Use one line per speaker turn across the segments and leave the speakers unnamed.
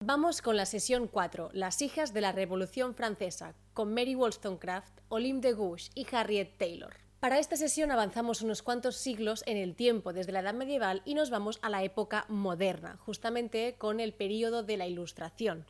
Vamos con la sesión 4, Las hijas de la Revolución Francesa, con Mary Wollstonecraft, Olympe de Gouges y Harriet Taylor. Para esta sesión avanzamos unos cuantos siglos en el tiempo desde la Edad Medieval y nos vamos a la época moderna, justamente con el período de la Ilustración.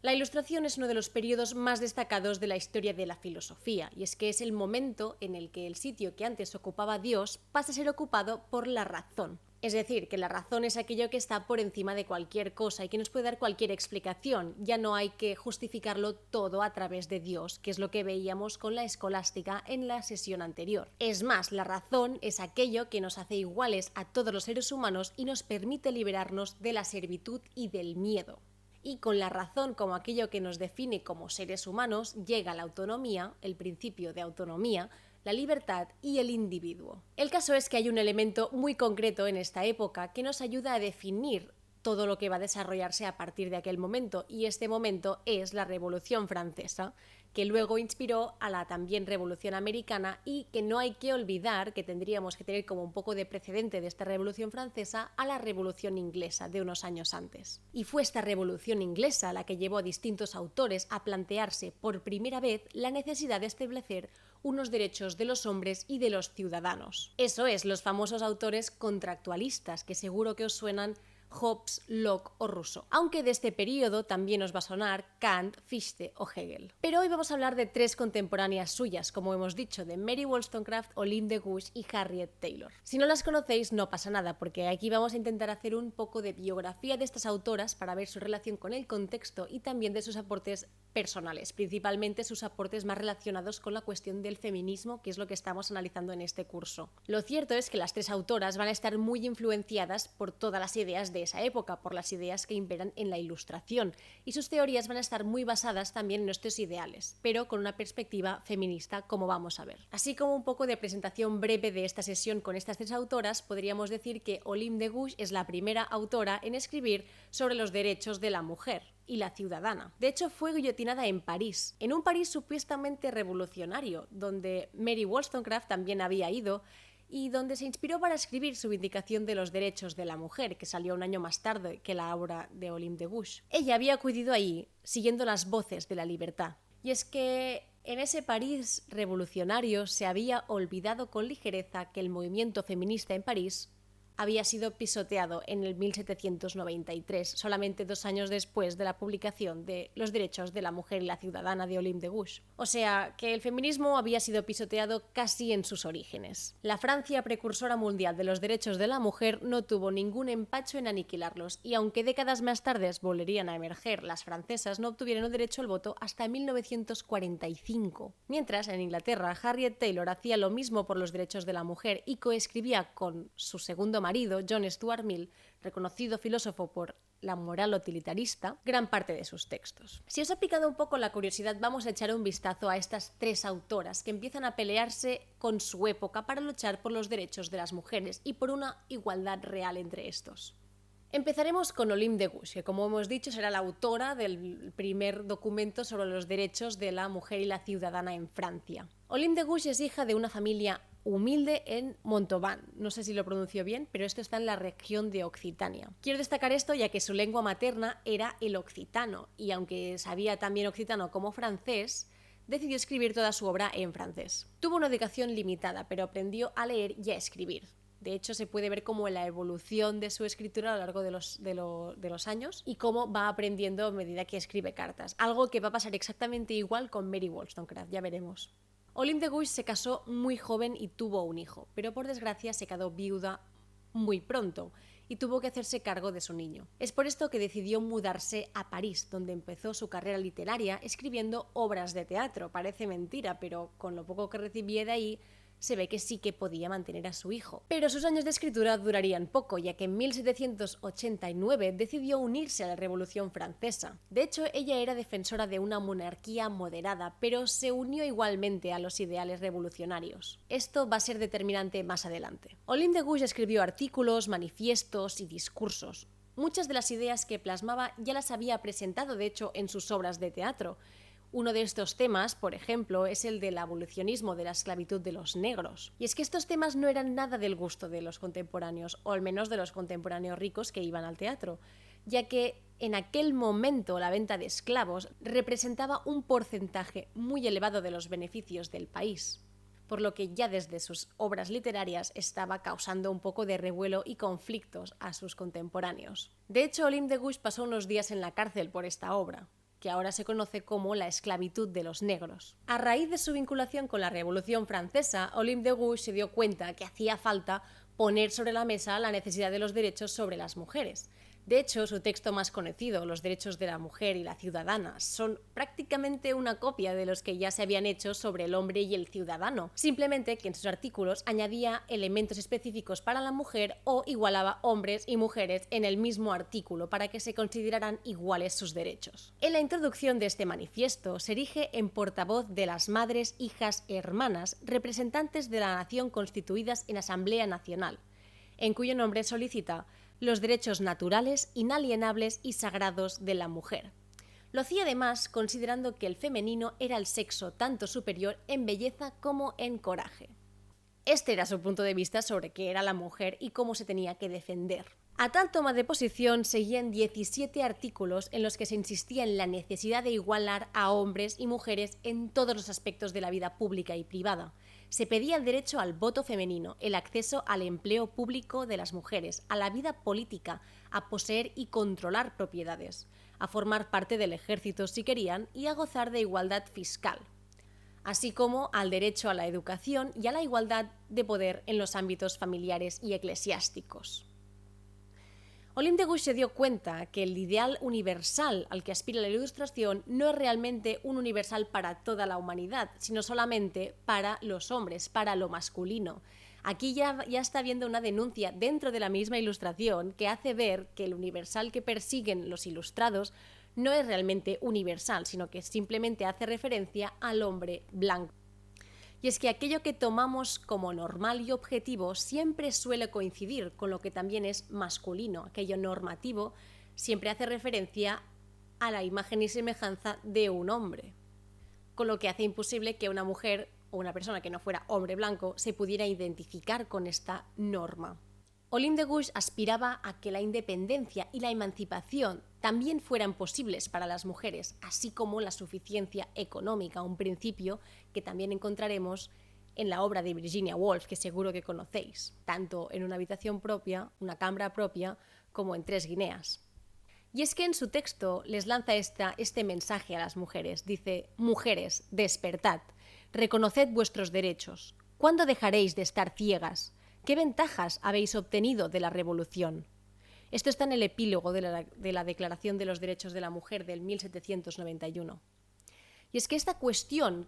La Ilustración es uno de los periodos más destacados de la historia de la filosofía, y es que es el momento en el que el sitio que antes ocupaba Dios pasa a ser ocupado por la razón. Es decir, que la razón es aquello que está por encima de cualquier cosa y que nos puede dar cualquier explicación. Ya no hay que justificarlo todo a través de Dios, que es lo que veíamos con la escolástica en la sesión anterior. Es más, la razón es aquello que nos hace iguales a todos los seres humanos y nos permite liberarnos de la servitud y del miedo. Y con la razón como aquello que nos define como seres humanos llega la autonomía, el principio de autonomía, la libertad y el individuo. El caso es que hay un elemento muy concreto en esta época que nos ayuda a definir todo lo que va a desarrollarse a partir de aquel momento, y este momento es la Revolución Francesa, que luego inspiró a la también Revolución Americana, y que no hay que olvidar que tendríamos que tener como un poco de precedente de esta Revolución Francesa a la Revolución Inglesa de unos años antes. Y fue esta Revolución Inglesa la que llevó a distintos autores a plantearse por primera vez la necesidad de establecer unos derechos de los hombres y de los ciudadanos. Eso es, los famosos autores contractualistas, que seguro que os suenan Hobbes, Locke o Rousseau, aunque de este periodo también os va a sonar Kant, Fichte o Hegel. Pero hoy vamos a hablar de tres contemporáneas suyas, como hemos dicho, de Mary Wollstonecraft, Olympe de Gouges y Harriet Taylor. Si no las conocéis, no pasa nada, porque aquí vamos a intentar hacer un poco de biografía de estas autoras para ver su relación con el contexto y también de sus aportes personales, principalmente sus aportes más relacionados con la cuestión del feminismo, que es lo que estamos analizando en este curso. Lo cierto es que las tres autoras van a estar muy influenciadas por todas las ideas de esa época, por las ideas que imperan en la Ilustración, y sus teorías van a estar muy basadas también en estos ideales, pero con una perspectiva feminista, como vamos a ver. Así como un poco de presentación breve de esta sesión con estas tres autoras, podríamos decir que Olympe de Gouges es la primera autora en escribir sobre los derechos de la mujer y la ciudadana. De hecho, fue guillotinada en París, en un París supuestamente revolucionario, donde Mary Wollstonecraft también había ido y donde se inspiró para escribir su Vindicación de los Derechos de la Mujer, que salió un año más tarde que la obra de Olympe de Gouges. Ella había acudido ahí siguiendo las voces de la libertad. Y es que en ese París revolucionario se había olvidado con ligereza que el movimiento feminista en París había sido pisoteado en el 1793, solamente 2 años después de la publicación de Los derechos de la mujer y la ciudadana de Olympe de Gouges. O sea, que el feminismo había sido pisoteado casi en sus orígenes. La Francia precursora mundial de los derechos de la mujer no tuvo ningún empacho en aniquilarlos, y aunque décadas más tarde volverían a emerger, las francesas no obtuvieron el derecho al voto hasta 1945. Mientras, en Inglaterra, Harriet Taylor hacía lo mismo por los derechos de la mujer y coescribía con su segundo marido, John Stuart Mill, reconocido filósofo por la moral utilitarista, gran parte de sus textos. Si os ha picado un poco la curiosidad, vamos a echar un vistazo a estas tres autoras que empiezan a pelearse con su época para luchar por los derechos de las mujeres y por una igualdad real entre estos. Empezaremos con Olympe de Gouges, que como hemos dicho será la autora del primer documento sobre los derechos de la mujer y la ciudadana en Francia. Olympe de Gouges es hija de una familia humilde en Montauban. No sé si lo pronuncio bien, pero esto está en la región de Occitania. Quiero destacar esto ya que su lengua materna era el occitano, y aunque sabía también occitano como francés, decidió escribir toda su obra en francés. Tuvo una educación limitada, pero aprendió a leer y a escribir. De hecho, se puede ver como la evolución de su escritura a lo largo de los años y cómo va aprendiendo a medida que escribe cartas. Algo que va a pasar exactamente igual con Mary Wollstonecraft, ya veremos. Olympe de Gouges se casó muy joven y tuvo un hijo, pero por desgracia se quedó viuda muy pronto y tuvo que hacerse cargo de su niño. Es por esto que decidió mudarse a París, donde empezó su carrera literaria escribiendo obras de teatro. Parece mentira, pero con lo poco que recibía de ahí, se ve que sí que podía mantener a su hijo. Pero sus años de escritura durarían poco, ya que en 1789 decidió unirse a la Revolución Francesa. De hecho, ella era defensora de una monarquía moderada, pero se unió igualmente a los ideales revolucionarios. Esto va a ser determinante más adelante. Olympe de Gouges escribió artículos, manifiestos y discursos. Muchas de las ideas que plasmaba ya las había presentado, de hecho, en sus obras de teatro. Uno de estos temas, por ejemplo, es el del abolicionismo de la esclavitud de los negros. Y es que estos temas no eran nada del gusto de los contemporáneos, o al menos de los contemporáneos ricos que iban al teatro. ya que en aquel momento la venta de esclavos representaba un porcentaje muy elevado de los beneficios del país, por lo que ya desde sus obras literarias estaba causando un poco de revuelo y conflictos a sus contemporáneos. De hecho, Olympe de Gouges pasó unos días en la cárcel por esta obra, que ahora se conoce como la esclavitud de los negros. A raíz de su vinculación con la Revolución Francesa, Olympe de Gouges se dio cuenta que hacía falta poner sobre la mesa la necesidad de los derechos sobre las mujeres. De hecho, su texto más conocido, Los derechos de la mujer y la ciudadana, son prácticamente una copia de los que ya se habían hecho sobre el hombre y el ciudadano, simplemente que en sus artículos añadía elementos específicos para la mujer o igualaba hombres y mujeres en el mismo artículo para que se consideraran iguales sus derechos. En la introducción de este manifiesto se erige en portavoz de las madres, hijas, hermanas, representantes de la nación constituidas en Asamblea Nacional, en cuyo nombre solicita los derechos naturales, inalienables y sagrados de la mujer. Lo hacía además considerando que el femenino era el sexo tanto superior en belleza como en coraje. Este era su punto de vista sobre qué era la mujer y cómo se tenía que defender. A tal toma de posición seguían 17 artículos en los que se insistía en la necesidad de igualar a hombres y mujeres en todos los aspectos de la vida pública y privada. Se pedía el derecho al voto femenino, el acceso al empleo público de las mujeres, a la vida política, a poseer y controlar propiedades, a formar parte del ejército si querían y a gozar de igualdad fiscal, así como al derecho a la educación y a la igualdad de poder en los ámbitos familiares y eclesiásticos. Olympe de Gouges se dio cuenta que el ideal universal al que aspira la Ilustración no es realmente un universal para toda la humanidad, sino solamente para los hombres, para lo masculino. Aquí ya está habiendo una denuncia dentro de la misma Ilustración que hace ver que el universal que persiguen los ilustrados no es realmente universal, sino que simplemente hace referencia al hombre blanco. Y es que aquello que tomamos como normal y objetivo siempre suele coincidir con lo que también es masculino. Aquello normativo siempre hace referencia a la imagen y semejanza de un hombre, con lo que hace imposible que una mujer o una persona que no fuera hombre blanco se pudiera identificar con esta norma. Olympe de Gouges aspiraba a que la independencia y la emancipación también fueran posibles para las mujeres, así como la suficiencia económica, un principio que también encontraremos en la obra de Virginia Woolf, que seguro que conocéis, tanto en Una habitación propia, Una cámara propia, como en 3 guineas. Y es que en su texto les lanza este mensaje a las mujeres. Dice: mujeres, despertad, reconoced vuestros derechos. ¿Cuándo dejaréis de estar ciegas? ¿Qué ventajas habéis obtenido de la revolución? Esto está en el epílogo de la Declaración de los Derechos de la Mujer del 1791. Y es que esta cuestión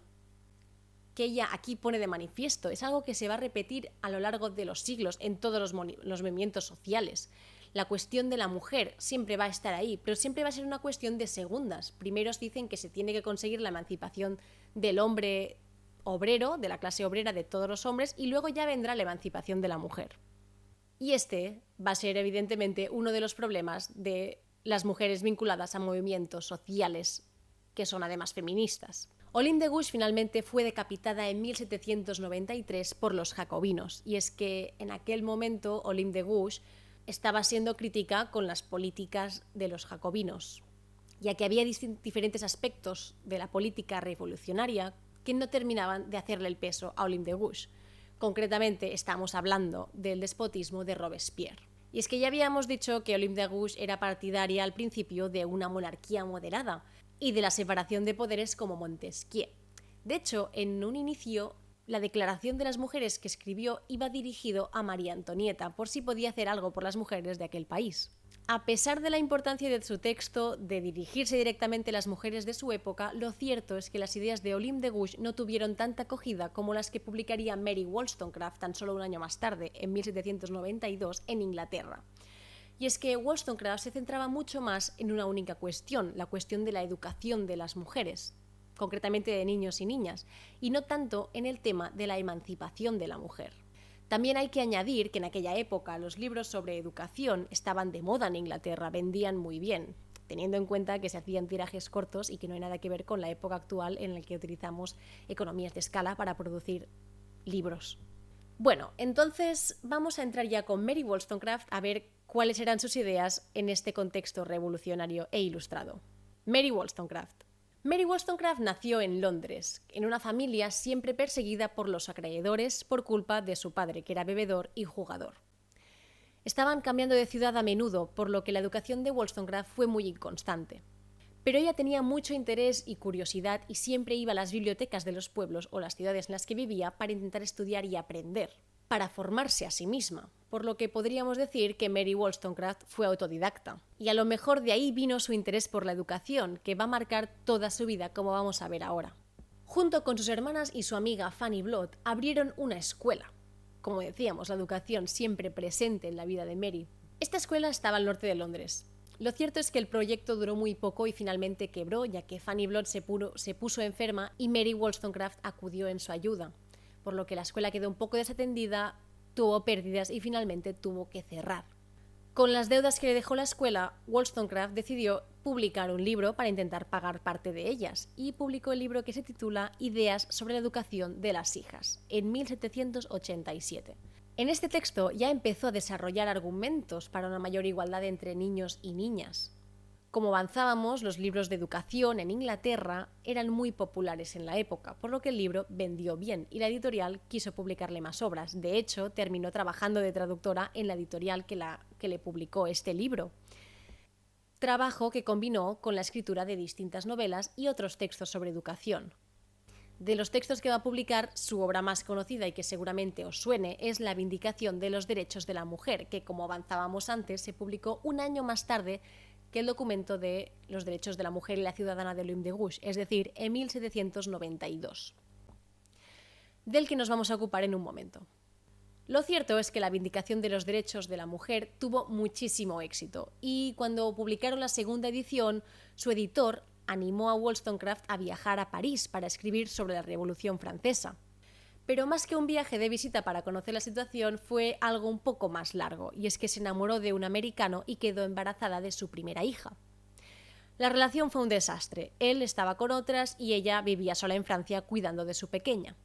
que ella aquí pone de manifiesto es algo que se va a repetir a lo largo de los siglos en todos los movimientos sociales. La cuestión de la mujer siempre va a estar ahí, pero siempre va a ser una cuestión de segundas. Primero dicen que se tiene que conseguir la emancipación del hombre obrero, de la clase obrera, de todos los hombres, y luego ya vendrá la emancipación de la mujer. Y este va a ser evidentemente uno de los problemas de las mujeres vinculadas a movimientos sociales que son además feministas. Olympe de Gouges finalmente fue decapitada en 1793 por los jacobinos, y es que en aquel momento Olympe de Gouges estaba siendo crítica con las políticas de los jacobinos, ya que había diferentes aspectos de la política revolucionaria que no terminaban de hacerle el peso a Olympe de Gouges. Concretamente estamos hablando del despotismo de Robespierre. Y es que ya habíamos dicho que Olympe de Gouges era partidaria al principio de una monarquía moderada y de la separación de poderes como Montesquieu. De hecho, en un inicio, la Declaración de las Mujeres que escribió iba dirigido a María Antonieta, por si podía hacer algo por las mujeres de aquel país. A pesar de la importancia de su texto de dirigirse directamente a las mujeres de su época, lo cierto es que las ideas de Olympe de Gouges no tuvieron tanta acogida como las que publicaría Mary Wollstonecraft tan solo un año más tarde, en 1792, en Inglaterra. Y es que Wollstonecraft se centraba mucho más en una única cuestión, la cuestión de la educación de las mujeres, concretamente de niños y niñas, y no tanto en el tema de la emancipación de la mujer. También hay que añadir que en aquella época los libros sobre educación estaban de moda en Inglaterra, vendían muy bien, teniendo en cuenta que se hacían tirajes cortos y que no hay nada que ver con la época actual en la que utilizamos economías de escala para producir libros. Bueno, entonces vamos a entrar ya con Mary Wollstonecraft a ver cuáles eran sus ideas en este contexto revolucionario e ilustrado. Mary Wollstonecraft. Mary Wollstonecraft nació en Londres, en una familia siempre perseguida por los acreedores por culpa de su padre, que era bebedor y jugador. Estaban cambiando de ciudad a menudo, por lo que la educación de Wollstonecraft fue muy inconstante. Pero ella tenía mucho interés y curiosidad y siempre iba a las bibliotecas de los pueblos o las ciudades en las que vivía para intentar estudiar y aprender, para formarse a sí misma, por lo que podríamos decir que Mary Wollstonecraft fue autodidacta. Y a lo mejor de ahí vino su interés por la educación, que va a marcar toda su vida, como vamos a ver ahora. Junto con sus hermanas y su amiga Fanny Blood, abrieron una escuela. Como decíamos, la educación siempre presente en la vida de Mary. Esta escuela estaba al norte de Londres. Lo cierto es que el proyecto duró muy poco y finalmente quebró, ya que Fanny Blood se puso enferma y Mary Wollstonecraft acudió en su ayuda, por lo que la escuela quedó un poco desatendida, tuvo pérdidas y finalmente tuvo que cerrar. Con las deudas que le dejó la escuela, Wollstonecraft decidió publicar un libro para intentar pagar parte de ellas, y publicó el libro que se titula Ideas sobre la educación de las hijas, en 1787. En este texto ya empezó a desarrollar argumentos para una mayor igualdad entre niños y niñas. Como avanzábamos, los libros de educación en Inglaterra eran muy populares en la época, por lo que el libro vendió bien y la editorial quiso publicarle más obras. De hecho, terminó trabajando de traductora en la editorial que le publicó este libro. Trabajo que combinó con la escritura de distintas novelas y otros textos sobre educación. De los textos que va a publicar, su obra más conocida y que seguramente os suene es La Vindicación de los Derechos de la Mujer, que, como avanzábamos antes, se publicó un año más tarde que el documento de los derechos de la mujer y la ciudadana de Olympe de Gouges, es decir, en 1792, del que nos vamos a ocupar en un momento. Lo cierto es que la Vindicación de los Derechos de la Mujer tuvo muchísimo éxito, y cuando publicaron la segunda edición, su editor animó a Wollstonecraft a viajar a París para escribir sobre la Revolución Francesa. Pero más que un viaje de visita para conocer la situación, fue algo un poco más largo, y es que se enamoró de un americano y quedó embarazada de su primera hija. La relación fue un desastre. Él estaba con otras y ella vivía sola en Francia cuidando de su pequeña.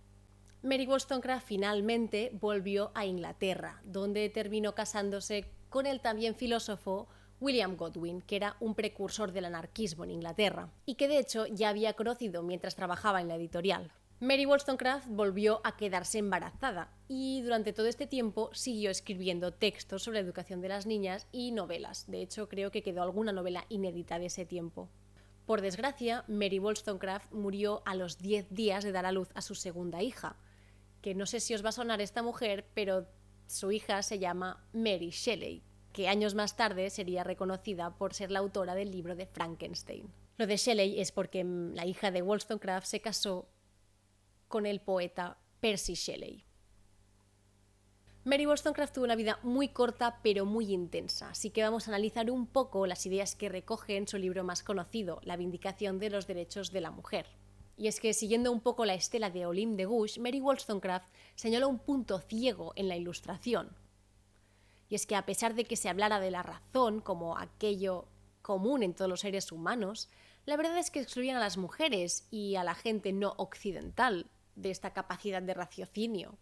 Mary Wollstonecraft finalmente volvió a Inglaterra, donde terminó casándose con el también filósofo William Godwin, que era un precursor del anarquismo en Inglaterra, y que de hecho ya había conocido mientras trabajaba en la editorial. Mary Wollstonecraft volvió a quedarse embarazada y durante todo este tiempo siguió escribiendo textos sobre la educación de las niñas y novelas. De hecho, creo que quedó alguna novela inédita de ese tiempo. Por desgracia, Mary Wollstonecraft murió a los 10 días de dar a luz a su segunda hija, que no sé si os va a sonar esta mujer, pero su hija se llama Mary Shelley, que años más tarde sería reconocida por ser la autora del libro de Frankenstein. Lo de Shelley es porque la hija de Wollstonecraft se casó con el poeta Percy Shelley. Mary Wollstonecraft tuvo una vida muy corta pero muy intensa, así que vamos a analizar un poco las ideas que recoge en su libro más conocido, La Vindicación de los Derechos de la Mujer. Y es que, siguiendo un poco la estela de Olympe de Gouges, Mary Wollstonecraft señaló un punto ciego en la Ilustración. Y es que, a pesar de que se hablara de la razón como aquello común en todos los seres humanos, la verdad es que excluían a las mujeres y a la gente no occidental de esta capacidad de raciocinio.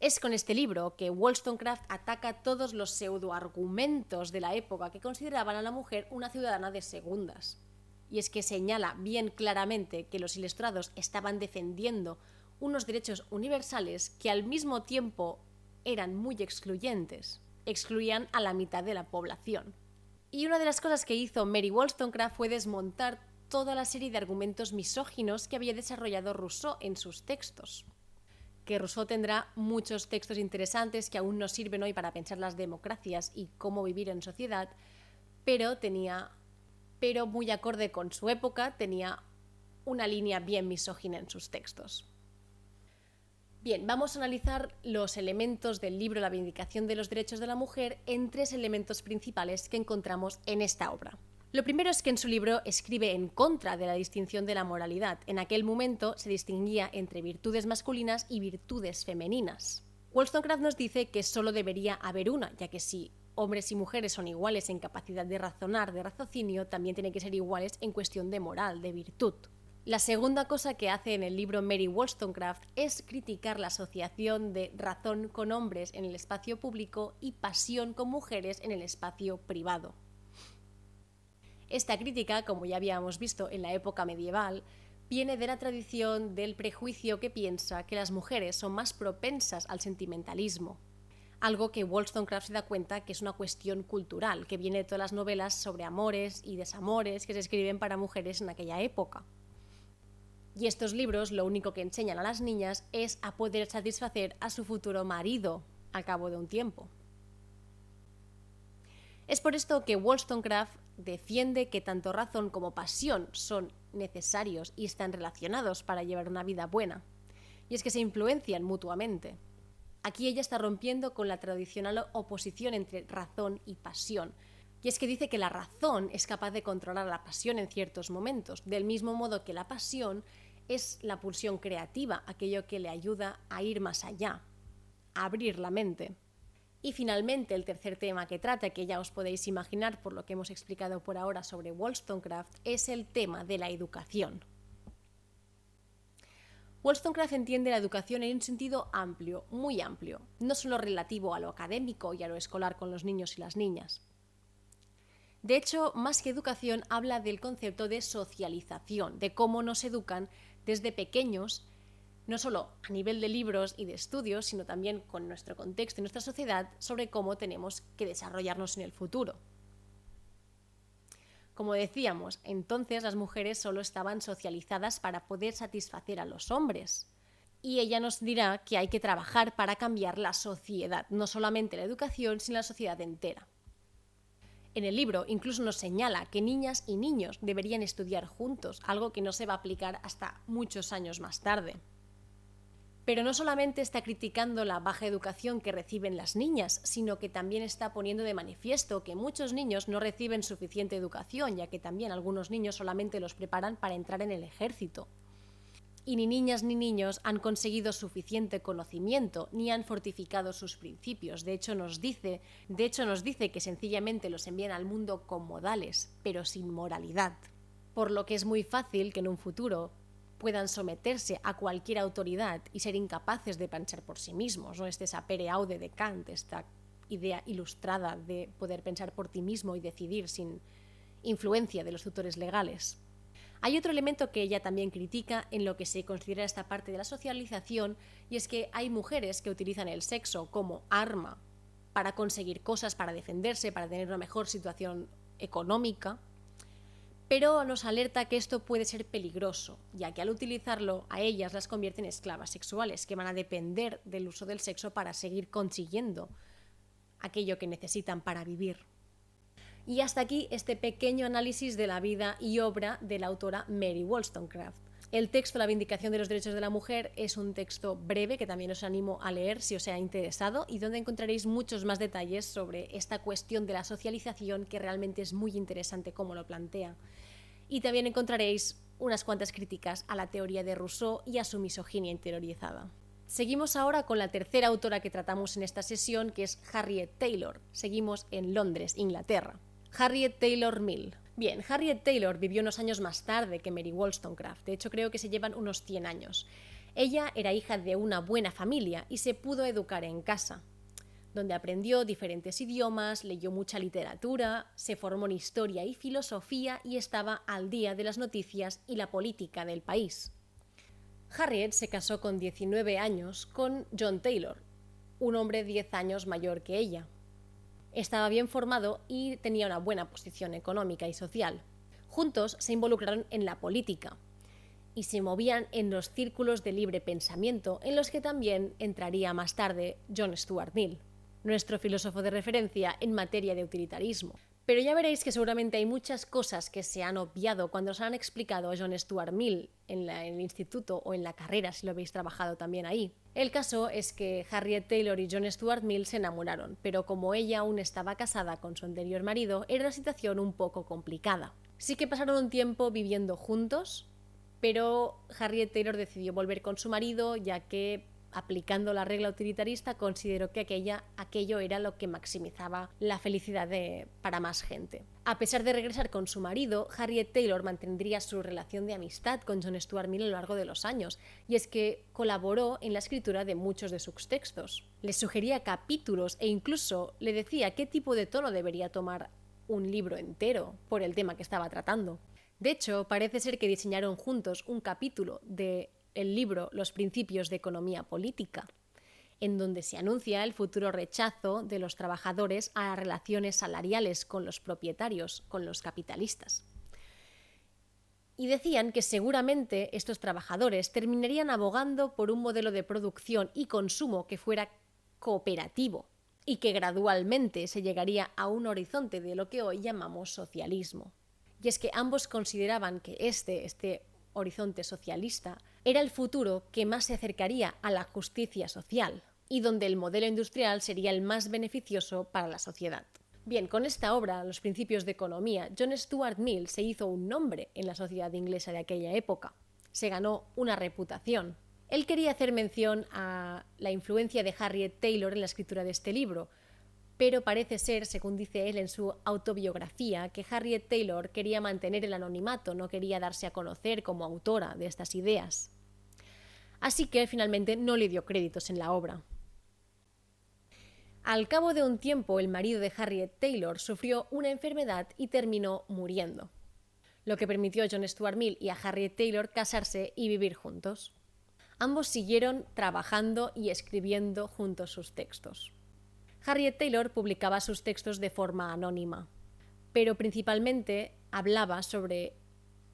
Es con este libro que Wollstonecraft ataca todos los pseudoargumentos de la época que consideraban a la mujer una ciudadana de segundas. Y es que señala bien claramente que los ilustrados estaban defendiendo unos derechos universales que al mismo tiempo eran muy excluyentes. Excluían a la mitad de la población. Y una de las cosas que hizo Mary Wollstonecraft fue desmontar toda la serie de argumentos misóginos que había desarrollado Rousseau en sus textos. Que Rousseau tendrá muchos textos interesantes que aún nos sirven hoy para pensar las democracias y cómo vivir en sociedad, pero muy acorde con su época, tenía una línea bien misógina en sus textos. Bien, vamos a analizar los elementos del libro La Vindicación de los Derechos de la Mujer en 3 elementos principales que encontramos en esta obra. Lo primero es que en su libro escribe en contra de la distinción de la moralidad. En aquel momento se distinguía entre virtudes masculinas y virtudes femeninas. Wollstonecraft nos dice que solo debería haber una, ya que si hombres y mujeres son iguales en capacidad de razonar, de raciocinio, también tienen que ser iguales en cuestión de moral, de virtud. La segunda cosa que hace en el libro Mary Wollstonecraft es criticar la asociación de razón con hombres en el espacio público y pasión con mujeres en el espacio privado. Esta crítica, como ya habíamos visto en la época medieval, viene de la tradición del prejuicio que piensa que las mujeres son más propensas al sentimentalismo, algo que Wollstonecraft se da cuenta que es una cuestión cultural, que viene de todas las novelas sobre amores y desamores que se escriben para mujeres en aquella época. Y estos libros lo único que enseñan a las niñas es a poder satisfacer a su futuro marido al cabo de un tiempo. Es por esto que Wollstonecraft defiende que tanto razón como pasión son necesarios y están relacionados para llevar una vida buena. Y es que se influencian mutuamente. Aquí ella está rompiendo con la tradicional oposición entre razón y pasión. Y es que dice que la razón es capaz de controlar la pasión en ciertos momentos, del mismo modo que la pasión es la pulsión creativa, aquello que le ayuda a ir más allá, a abrir la mente. Y finalmente, el tercer tema que trata, que ya os podéis imaginar por lo que hemos explicado por ahora sobre Wollstonecraft, es el tema de la educación. Wollstonecraft entiende la educación en un sentido amplio, muy amplio, no solo relativo a lo académico y a lo escolar con los niños y las niñas. De hecho, más que educación, habla del concepto de socialización, de cómo nos educan desde pequeños, no solo a nivel de libros y de estudios, sino también con nuestro contexto y nuestra sociedad, sobre cómo tenemos que desarrollarnos en el futuro. Como decíamos, entonces las mujeres solo estaban socializadas para poder satisfacer a los hombres. Y ella nos dirá que hay que trabajar para cambiar la sociedad, no solamente la educación, sino la sociedad entera. En el libro incluso nos señala que niñas y niños deberían estudiar juntos, algo que no se va a aplicar hasta muchos años más tarde. Pero no solamente está criticando la baja educación que reciben las niñas, sino que también está poniendo de manifiesto que muchos niños no reciben suficiente educación, ya que también algunos niños solamente los preparan para entrar en el ejército. Y ni niñas ni niños han conseguido suficiente conocimiento ni han fortificado sus principios. De hecho nos dice que sencillamente los envían al mundo con modales, pero sin moralidad. Por lo que es muy fácil que en un futuro puedan someterse a cualquier autoridad y ser incapaces de pensar por sí mismos, ¿no? Este sapere aude de Kant, esta idea ilustrada de poder pensar por ti mismo y decidir sin influencia de los tutores legales. Hay otro elemento que ella también critica en lo que se considera esta parte de la socialización, y es que hay mujeres que utilizan el sexo como arma para conseguir cosas, para defenderse, para tener una mejor situación económica, pero nos alerta que esto puede ser peligroso, ya que al utilizarlo a ellas las convierte en esclavas sexuales, que van a depender del uso del sexo para seguir consiguiendo aquello que necesitan para vivir. Y hasta aquí este pequeño análisis de la vida y obra de la autora Mary Wollstonecraft. El texto La Vindicación de los Derechos de la Mujer es un texto breve que también os animo a leer si os ha interesado y donde encontraréis muchos más detalles sobre esta cuestión de la socialización, que realmente es muy interesante cómo lo plantea. Y también encontraréis unas cuantas críticas a la teoría de Rousseau y a su misoginia interiorizada. Seguimos ahora con la tercera autora que tratamos en esta sesión, que es Harriet Taylor. Seguimos en Londres, Inglaterra. Harriet Taylor Mill. Bien, Harriet Taylor vivió unos años más tarde que Mary Wollstonecraft, de hecho creo que se llevan unos 100 años. Ella era hija de una buena familia y se pudo educar en casa, donde aprendió diferentes idiomas, leyó mucha literatura, se formó en historia y filosofía y estaba al día de las noticias y la política del país. Harriet se casó con 19 años con John Taylor, un hombre 10 años mayor que ella. Estaba bien formado y tenía una buena posición económica y social. Juntos se involucraron en la política y se movían en los círculos de libre pensamiento, en los que también entraría más tarde John Stuart Mill, nuestro filósofo de referencia en materia de utilitarismo. Pero ya veréis que seguramente hay muchas cosas que se han obviado cuando os han explicado a John Stuart Mill en el instituto o en la carrera, si lo habéis trabajado también ahí. El caso es que Harriet Taylor y John Stuart Mill se enamoraron, pero como ella aún estaba casada con su anterior marido, era una situación un poco complicada. Sí que pasaron un tiempo viviendo juntos, pero Harriet Taylor decidió volver con su marido, ya que aplicando la regla utilitarista, consideró que aquello era lo que maximizaba la felicidad para más gente. A pesar de regresar con su marido, Harriet Taylor mantendría su relación de amistad con John Stuart Mill a lo largo de los años, y es que colaboró en la escritura de muchos de sus textos. Le sugería capítulos e incluso le decía qué tipo de tono debería tomar un libro entero por el tema que estaba tratando. De hecho, parece ser que diseñaron juntos un capítulo del libro Los principios de economía política, en donde se anuncia el futuro rechazo de los trabajadores a las relaciones salariales con los propietarios, con los capitalistas. Y decían que seguramente estos trabajadores terminarían abogando por un modelo de producción y consumo que fuera cooperativo y que gradualmente se llegaría a un horizonte de lo que hoy llamamos socialismo. Y es que ambos consideraban que este horizonte socialista era el futuro que más se acercaría a la justicia social y donde el modelo industrial sería el más beneficioso para la sociedad. Bien, con esta obra, Los principios de economía, John Stuart Mill se hizo un nombre en la sociedad inglesa de aquella época. Se ganó una reputación. Él quería hacer mención a la influencia de Harriet Taylor en la escritura de este libro, pero parece ser, según dice él en su autobiografía, que Harriet Taylor quería mantener el anonimato, no quería darse a conocer como autora de estas ideas. Así que finalmente no le dio créditos en la obra. Al cabo de un tiempo, el marido de Harriet Taylor sufrió una enfermedad y terminó muriendo, lo que permitió a John Stuart Mill y a Harriet Taylor casarse y vivir juntos. Ambos siguieron trabajando y escribiendo juntos sus textos. Harriet Taylor publicaba sus textos de forma anónima, pero principalmente hablaba sobre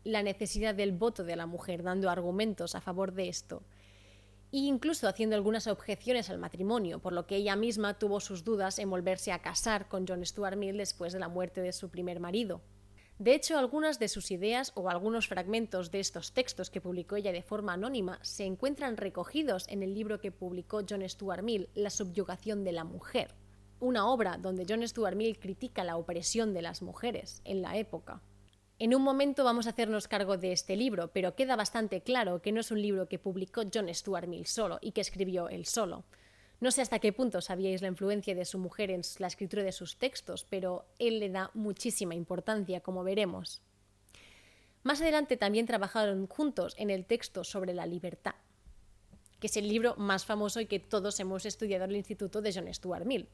la necesidad del voto de la mujer, dando argumentos a favor de esto, e incluso haciendo algunas objeciones al matrimonio, por lo que ella misma tuvo sus dudas en volverse a casar con John Stuart Mill después de la muerte de su primer marido. De hecho, algunas de sus ideas o algunos fragmentos de estos textos que publicó ella de forma anónima se encuentran recogidos en el libro que publicó John Stuart Mill, La subyugación de la mujer, una obra donde John Stuart Mill critica la opresión de las mujeres en la época. En un momento vamos a hacernos cargo de este libro, pero queda bastante claro que no es un libro que publicó John Stuart Mill solo y que escribió él solo. No sé hasta qué punto sabíais la influencia de su mujer en la escritura de sus textos, pero él le da muchísima importancia, como veremos. Más adelante también trabajaron juntos en el texto sobre la libertad, que es el libro más famoso y que todos hemos estudiado en el instituto de John Stuart Mill,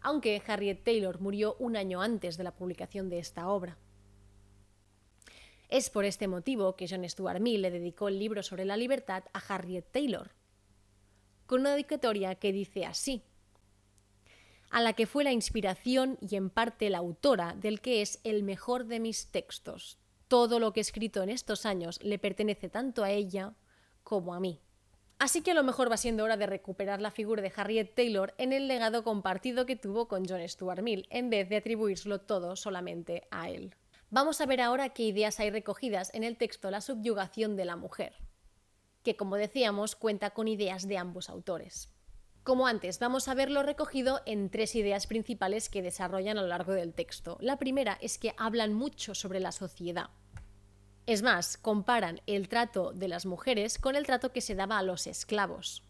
aunque Harriet Taylor murió un año antes de la publicación de esta obra. Es por este motivo que John Stuart Mill le dedicó el libro sobre la libertad a Harriet Taylor, con una dedicatoria que dice así: a la que fue la inspiración y en parte la autora del que es el mejor de mis textos. Todo lo que he escrito en estos años le pertenece tanto a ella como a mí. Así que a lo mejor va siendo hora de recuperar la figura de Harriet Taylor en el legado compartido que tuvo con John Stuart Mill, en vez de atribuírselo todo solamente a él. Vamos a ver ahora qué ideas hay recogidas en el texto La subyugación de la mujer, que, como decíamos, cuenta con ideas de ambos autores. Como antes, vamos a verlo recogido en 3 ideas principales que desarrollan a lo largo del texto. La primera es que hablan mucho sobre la sociedad. Es más, comparan el trato de las mujeres con el trato que se daba a los esclavos.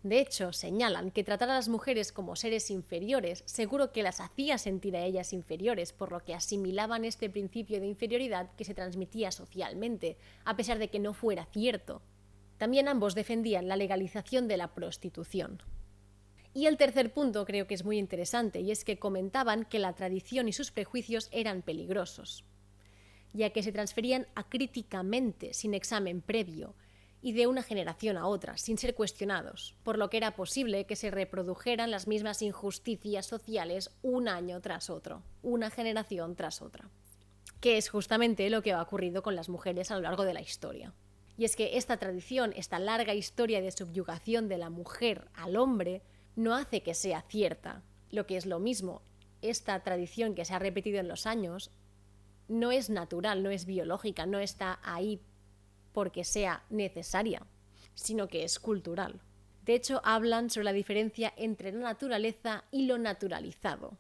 De hecho, señalan que tratar a las mujeres como seres inferiores seguro que las hacía sentir a ellas inferiores, por lo que asimilaban este principio de inferioridad que se transmitía socialmente, a pesar de que no fuera cierto. También ambos defendían la legalización de la prostitución. Y el tercer punto creo que es muy interesante, y es que comentaban que la tradición y sus prejuicios eran peligrosos, ya que se transferían acríticamente, sin examen previo, y de una generación a otra, sin ser cuestionados, por lo que era posible que se reprodujeran las mismas injusticias sociales un año tras otro, una generación tras otra, que es justamente lo que ha ocurrido con las mujeres a lo largo de la historia. Y es que esta tradición, esta larga historia de subyugación de la mujer al hombre, no hace que sea cierta. Lo que es lo mismo, esta tradición que se ha repetido en los años no es natural, no es biológica, no está ahí porque sea necesaria, sino que es cultural. De hecho, hablan sobre la diferencia entre la naturaleza y lo naturalizado,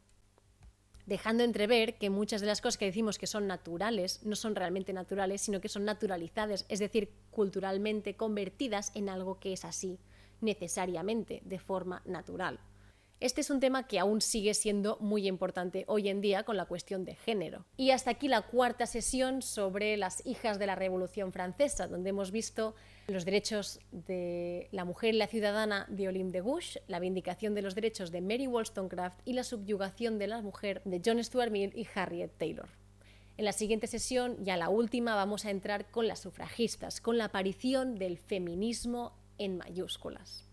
dejando entrever que muchas de las cosas que decimos que son naturales no son realmente naturales, sino que son naturalizadas, es decir, culturalmente convertidas en algo que es así, necesariamente de forma natural. Este es un tema que aún sigue siendo muy importante hoy en día con la cuestión de género. Y hasta aquí la cuarta sesión sobre las hijas de la Revolución Francesa, donde hemos visto los derechos de la mujer y la ciudadana de Olympe de Gouges, la vindicación de los derechos de Mary Wollstonecraft y la subyugación de la mujer de John Stuart Mill y Harriet Taylor. En la siguiente sesión, ya la última, vamos a entrar con las sufragistas, con la aparición del feminismo en mayúsculas.